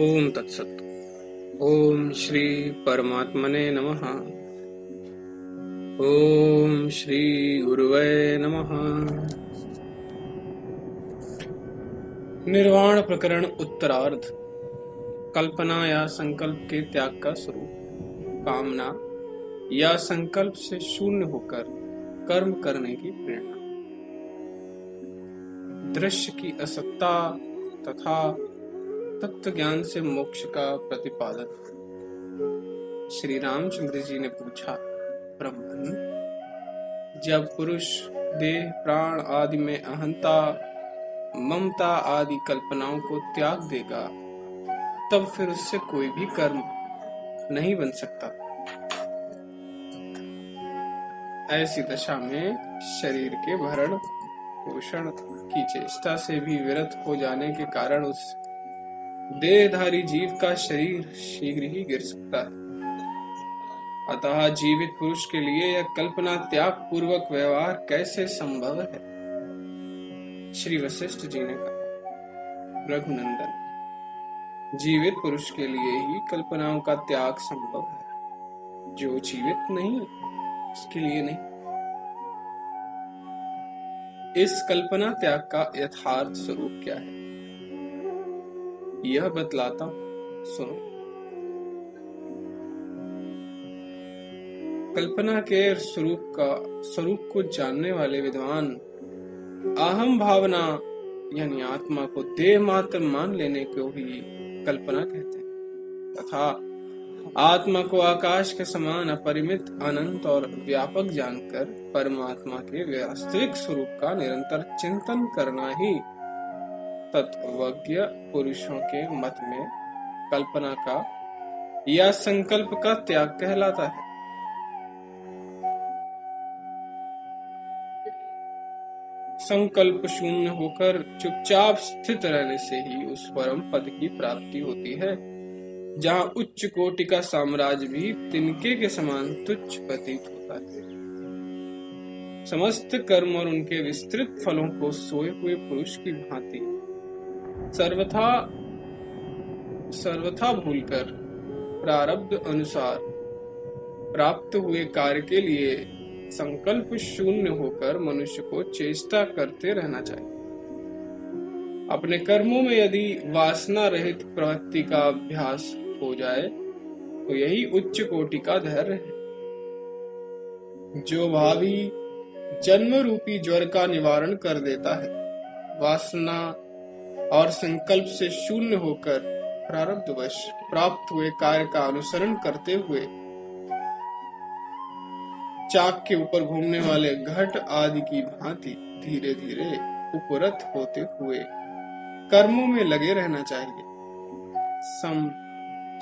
ओम तत्सत। ओम श्री परमात्मने नमः। ओम श्री गुरुवे नमः। निर्वाण प्रकरण उत्तरार्ध। कल्पना या संकल्प के त्याग का स्वरूप। कामना या संकल्प से शून्य होकर कर्म करने की प्रेरणा। दृश्य की असत्ता तथा तत्व ज्ञान से मोक्ष का प्रतिपादन। श्री रामचंद्र जी ने पूछा, ब्रह्मन, जब पुरुष देह प्राण आदि में अहंता ममता आदि कल्पनाओं को त्याग देगा, तब फिर उससे कोई भी कर्म नहीं बन सकता। ऐसी दशा में शरीर के भरण पोषण की चेष्टा से भी विरत हो जाने के कारण उस देहधारी जीव का शरीर शीघ्र ही गिर सकता है। अतः जीवित पुरुष के लिए यह कल्पना त्याग पूर्वक व्यवहार कैसे संभव है? श्री वशिष्ठ जी ने कहा, रघुनंदन, जीवित पुरुष के लिए ही कल्पनाओं का त्याग संभव है, जो जीवित नहीं उसके लिए नहीं। इस कल्पना त्याग का यथार्थ स्वरूप क्या है, यह बतलाता हूं, सुनो। कल्पना के स्वरूप को जानने वाले विद्वान अहम भावना यानी आत्मा को देह मात्र मान लेने को ही कल्पना कहते हैं, तथा आत्मा को आकाश के समान अपरिमित अनंत और व्यापक जानकर परमात्मा के वास्तविक स्वरूप का निरंतर चिंतन करना ही तत्वज्ञ पुरुषों के मत में कल्पना का या संकल्प का त्याग कहलाता है। संकल्प शून्य होकर चुपचाप स्थित रहने से ही उस परम पद की प्राप्ति होती है, जहाँ उच्च कोटि का साम्राज्य भी तिनके के समान तुच्छ प्रतीत होता है। समस्त कर्म और उनके विस्तृत फलों को सोए हुए पुरुष की भांति सर्वथा भूलकर प्रारब्ध अनुसार प्राप्त हुए कार्य के लिए संकल्प शून्य होकर मनुष्य को चेष्टा करते रहना चाहिए। अपने कर्मों में यदि वासना रहित प्रवृत्ति का अभ्यास हो जाए तो यही उच्च कोटि का धैर्य है, जो भावी जन्म रूपी ज्वर का निवारण कर देता है। वासना और संकल्प से शून्य होकर प्रारब्धवश प्राप्त हुए कार्य का अनुसरण करते हुए चाक के ऊपर घूमने वाले घट आदि की भांति धीरे धीरे उपरत होते हुए कर्मों में लगे रहना चाहिए। सम,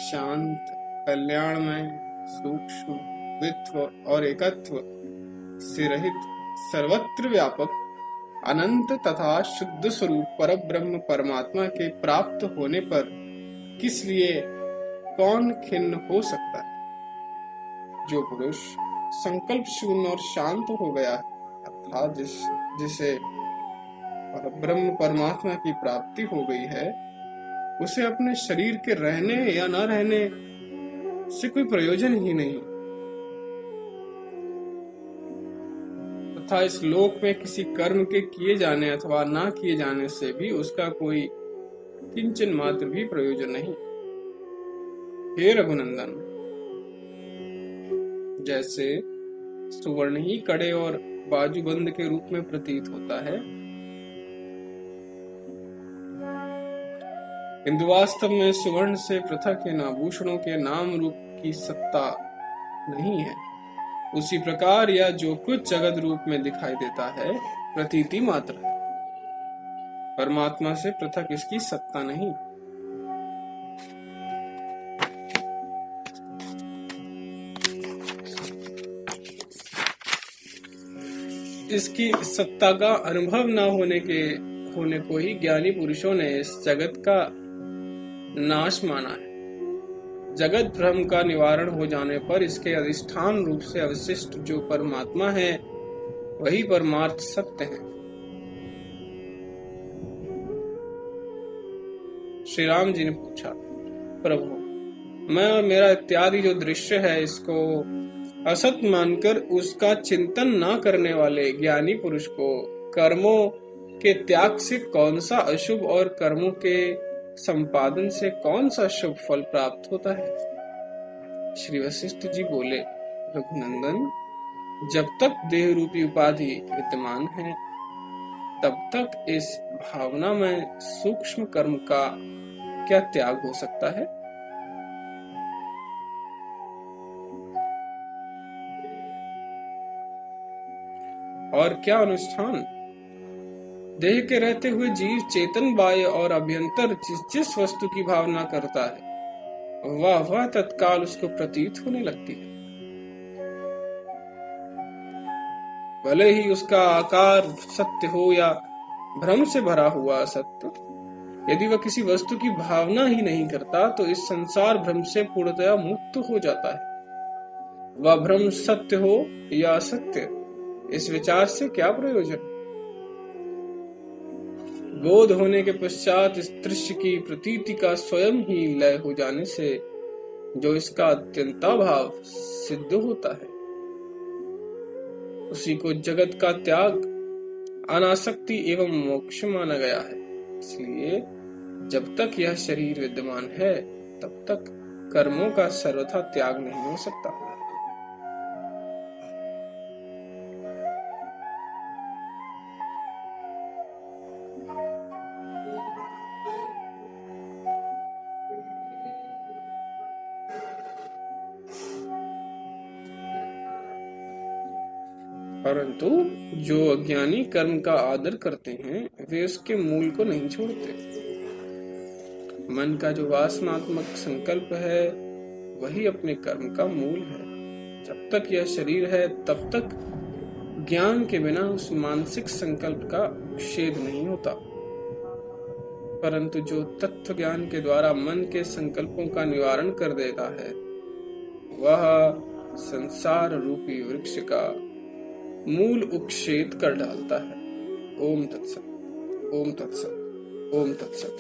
शांत, कल्याणमय, सूक्ष्म, वित्व और एकत्व से रहित सर्वत्र व्यापक अनंत तथा शुद्ध स्वरूप परब्रह्म परमात्मा के प्राप्त होने पर किस लिए कौन खिन्न हो सकता है? जो पुरुष संकल्प शून्य और शांत हो गया अर्थात जिसे परब्रह्म परमात्मा की प्राप्ति हो गई है, उसे अपने शरीर के रहने या न रहने से कोई प्रयोजन ही नहीं तथा इस लोक में किसी कर्म के किए जाने अथवा ना किए जाने से भी उसका कोई किंचन मात्र भी प्रयोजन नहीं। हे रघुनंदन, जैसे सुवर्ण ही कड़े और बाजूबंद के रूप में प्रतीत होता है, किंतु वास्तव में सुवर्ण से पृथक इन आभूषणों के नाम रूप की सत्ता नहीं है, उसी प्रकार यह जो कुछ जगत रूप में दिखाई देता है प्रतीति मात्र है, परमात्मा से पृथक इसकी सत्ता नहीं। इसकी सत्ता का अनुभव न होने को ही ज्ञानी पुरुषों ने इस जगत का नाश माना है। जगत भ्रम का निवारण हो जाने पर इसके अधिष्ठान रूप से अवशिष्ट जो परमात्मा है वही परमार्थ सत्य है। श्री राम जी ने पूछा, प्रभु मैं और मेरा इत्यादि जो दृश्य है इसको असत मानकर उसका चिंतन ना करने वाले ज्ञानी पुरुष को कर्मों के त्याग से कौन सा अशुभ और कर्मों के संपादन से कौन सा शुभ फल प्राप्त होता है? श्री वशिष्ठ जी बोले, रघुनंदन, जब तक देह रूपी उपाधि विद्यमान है तब तक इस भावना में सूक्ष्म कर्म का क्या त्याग हो सकता है? और क्या अनुष्ठान? देह के रहते हुए जीव चेतन बाह्य और अभ्यंतर जिस वस्तु की भावना करता है वह तत्काल उसको प्रतीत होने लगती है, भले ही उसका आकार सत्य हो या भ्रम से भरा हुआ असत्य। यदि वह किसी वस्तु की भावना ही नहीं करता तो इस संसार भ्रम से पूर्णतया मुक्त हो जाता है। वह भ्रम सत्य हो या असत्य, इस विचार से क्या प्रयोजन? बोध होने के पश्चात इस दृश्य की प्रतीति का स्वयं ही लय हो जाने से जो इसका अत्यंताभाव सिद्ध होता है उसी को जगत का त्याग, अनासक्ति एवं मोक्ष माना गया है। इसलिए जब तक यह शरीर विद्यमान है तब तक कर्मों का सर्वथा त्याग नहीं हो सकता। परंतु जो अज्ञानी कर्म का आदर करते हैं वे उसके मूल को नहीं छोड़ते। मन का जो वासनात्मक संकल्प है वही अपने कर्म का मूल है। जब तक यह शरीर है तब तक ज्ञान के बिना उस मानसिक संकल्प का उच्छेद नहीं होता। परंतु जो तत्व ज्ञान के द्वारा मन के संकल्पों का निवारण कर देता है वह संसार रूपी वृक्ष का मूल उच्छेद कर डालता है। ओम तत्सत, ओम तत्सत, ओम तत्सत।